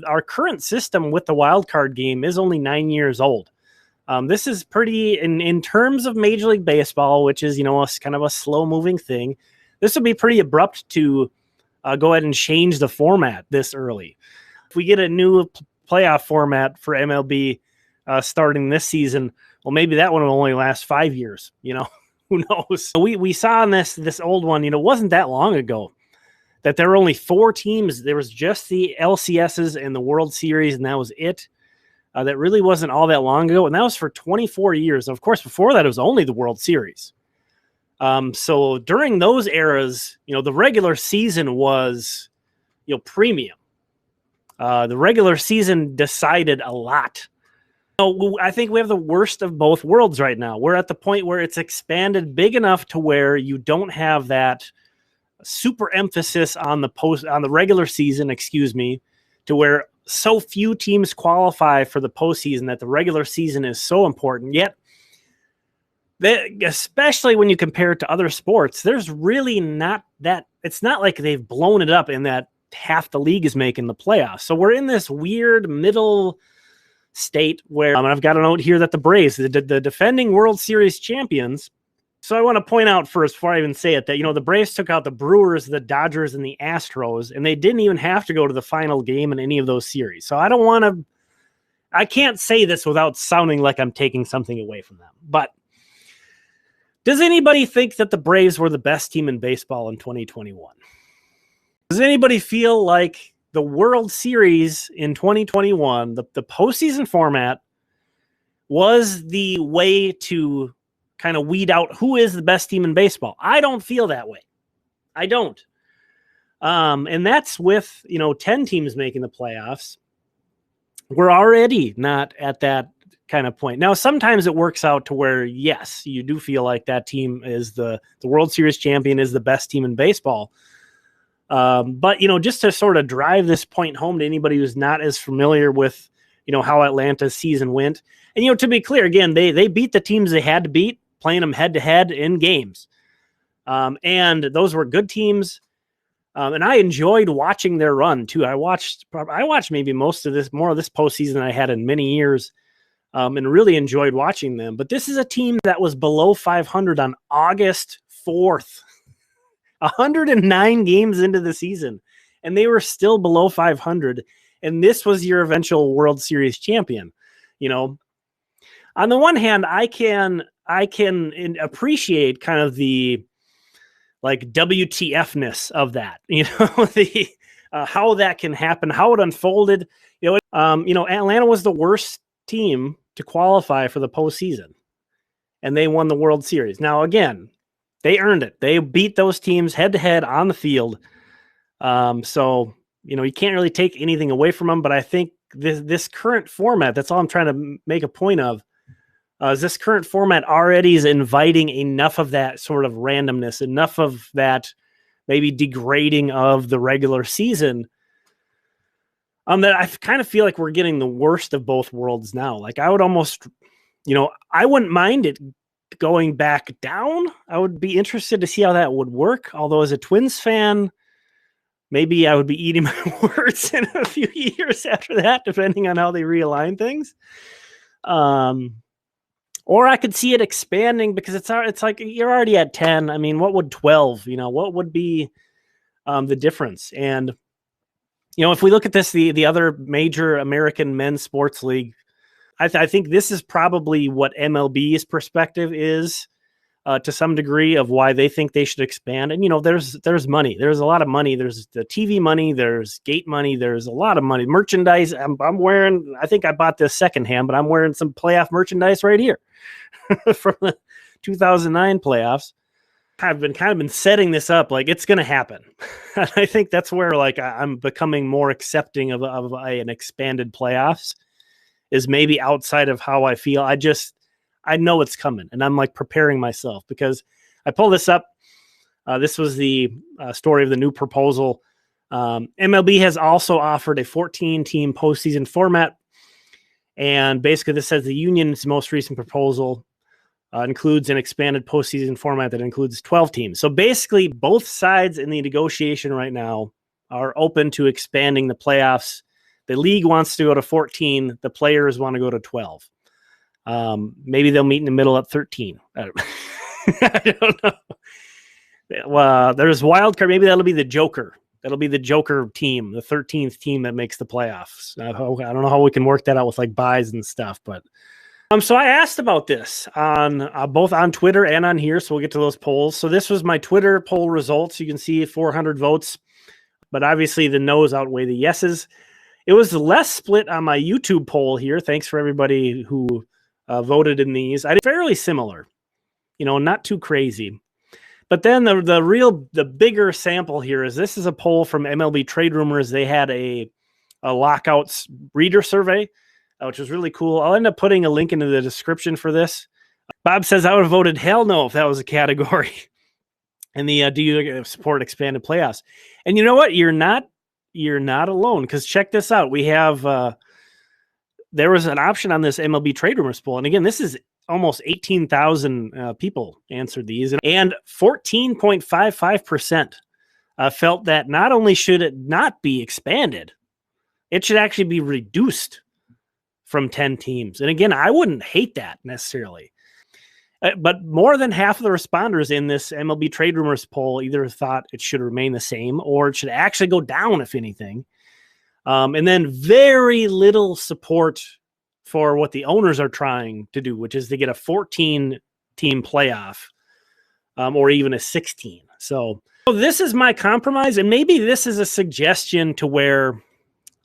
Our current system with the wild card game is only 9 years old. This is pretty, in terms of Major League Baseball, which is, kind of a slow moving thing. This would be pretty abrupt to go ahead and change the format this early. If we get a new playoff format for MLB starting this season, well, maybe that one will only last 5 years. Who knows? We saw in this old one, it wasn't that long ago that there were only 4 teams. There was just the LCSs and the World Series, and that was it. That really wasn't all that long ago, and that was for 24 years. Of course, before that, it was only the World Series. So during those eras, the regular season was, premium. The regular season decided a lot. I think we have the worst of both worlds right now. We're at the point where it's expanded big enough to where you don't have that super emphasis on the regular season, to where so few teams qualify for the postseason that the regular season is so important. Yet, especially when you compare it to other sports, there's really not that. It's not like they've blown it up in that half the league is making the playoffs. So we're in this weird middle state where I've got a note here that the Braves, the defending World Series champions. So I want to point out first, before I even say it, that, the Braves took out the Brewers, the Dodgers, and the Astros, and they didn't even have to go to the final game in any of those series. So I can't say this without sounding like I'm taking something away from them. But does anybody think that the Braves were the best team in baseball in 2021? Does anybody feel like the World Series in 2021, the postseason format, was the way to kind of weed out who is the best team in baseball? I don't feel that way. I don't. And that's with, 10 teams making the playoffs. We're already not at that kind of point. Now, sometimes it works out to where, yes, you do feel like that team is the World Series champion, is the best team in baseball. But, just to sort of drive this point home to anybody who's not as familiar with, how Atlanta's season went. And, to be clear, again, they beat the teams they had to beat, playing them head-to-head in games. And those were good teams. And I enjoyed watching their run, too. I watched maybe more of this postseason than I had in many years, and really enjoyed watching them. But this is a team that was below 500 on August 4th. 109 games into the season, and they were still below 500. And this was your eventual World Series champion. On the one hand, I can appreciate kind of the WTF-ness of that, the how that can happen, how it unfolded. Atlanta was the worst team to qualify for the postseason, and they won the World Series. Now, again, they earned it. They beat those teams head-to-head on the field. So, you can't really take anything away from them. But I think this current format, that's all I'm trying to make a point of, is this current format already is inviting enough of that sort of randomness, enough of that maybe degrading of the regular season, that I kind of feel like we're getting the worst of both worlds now. Like, I would almost, I wouldn't mind it going back down. I would be interested to see how that would work. Although as a Twins fan, maybe I would be eating my words in a few years after that, depending on how they realign things. Or I could see it expanding because it's like you're already at 10. I mean, what would 12, what would be the difference? And, if we look at this, the other major American men's sports league, I think this is probably what MLB's perspective is to some degree of why they think they should expand. And, there's money. There's a lot of money. There's the TV money. There's gate money. There's a lot of money. Merchandise. I'm wearing, I think I bought this secondhand, but I'm wearing some playoff merchandise right here from the 2009 playoffs. I've been setting this up like it's going to happen. I think that's where I'm becoming more accepting of an expanded playoffs. Is maybe outside of how I feel. I know it's coming, and I'm preparing myself because I pulled this up. This was the story of the new proposal. MLB has also offered a 14-team postseason format, and basically this says the union's most recent proposal includes an expanded postseason format that includes 12 teams. So basically, both sides in the negotiation right now are open to expanding the playoffs The league wants to go to 14. The players want to go to 12. Maybe they'll meet in the middle at 13. I don't know. Well, there's wild card. Maybe that'll be the Joker. That'll be the Joker team, the 13th team that makes the playoffs. I don't know how we can work that out with like buys and stuff, but so I asked about this on both on Twitter and on here, so we'll get to those polls. So this was my Twitter poll results. You can see 400 votes, but obviously the no's outweigh the yeses. It was less split on my YouTube poll here. Thanks for everybody who voted in these. I did fairly similar, not too crazy. But then the bigger sample here is this is a poll from MLB Trade Rumors. They had a lockouts reader survey, which was really cool. I'll end up putting a link into the description for this. Bob says, I would have voted hell no if that was a category. And the do you support expanded playoffs? And you know what? You're not alone, because check this out. We have there was an option on this MLB Trade Rumors poll. And again, this is almost 18,000 people answered these, and 14.55% felt that not only should it not be expanded, it should actually be reduced from 10 teams. And again, I wouldn't hate that necessarily. But more than half of the responders in this MLB Trade Rumors poll either thought it should remain the same or it should actually go down, if anything. And then very little support for what the owners are trying to do, which is to get a 14-team playoff or even a 16. So this is my compromise, and maybe this is a suggestion to where,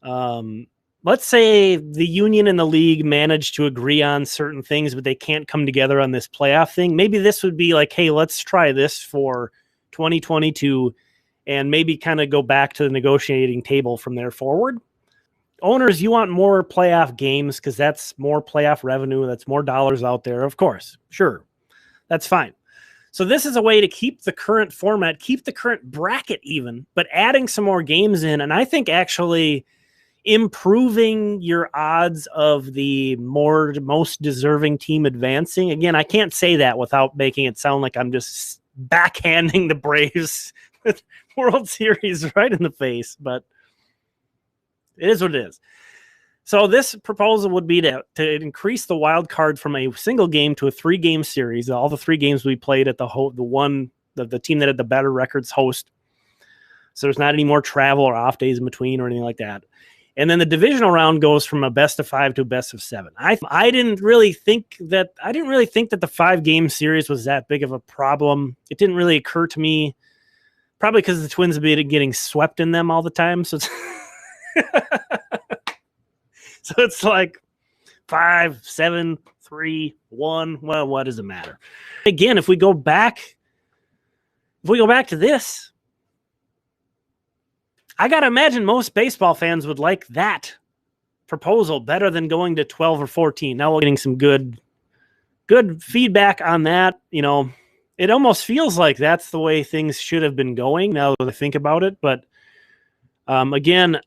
let's say the union and the league manage to agree on certain things, but they can't come together on this playoff thing. Maybe this would be like, hey, let's try this for 2022 and maybe kind of go back to the negotiating table from there forward. Owners, you want more playoff games because that's more playoff revenue. That's more dollars out there. Of course. Sure. That's fine. So this is a way to keep the current format, keep the current bracket even, but adding some more games in. And I think actually improving your odds of the most deserving team advancing. Again, I can't say that without making it sound like I'm just backhanding the Braves with World Series right in the face, but it is what it is. So this proposal would be to increase the wild card from a single game to a 3-game series. All the 3 games we played at the team that had the better records host. So there's not any more travel or off days in between or anything like that. And then the divisional round goes from a best of 5 to a best of 7. I didn't really think that the 5-game series was that big of a problem. It didn't really occur to me, probably because the Twins have been getting swept in them all the time. So it's so it's like 5, 7, 3, 1. Well, what does it matter? Again, if we go back to this, I got to imagine most baseball fans would like that proposal better than going to 12 or 14. Now we're getting some good feedback on that. It almost feels like that's the way things should have been going now that I think about it. But again,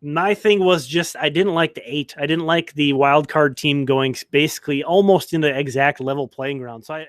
my thing was just I didn't like the 8. I didn't like the wild card team going basically almost into exact level playing ground. So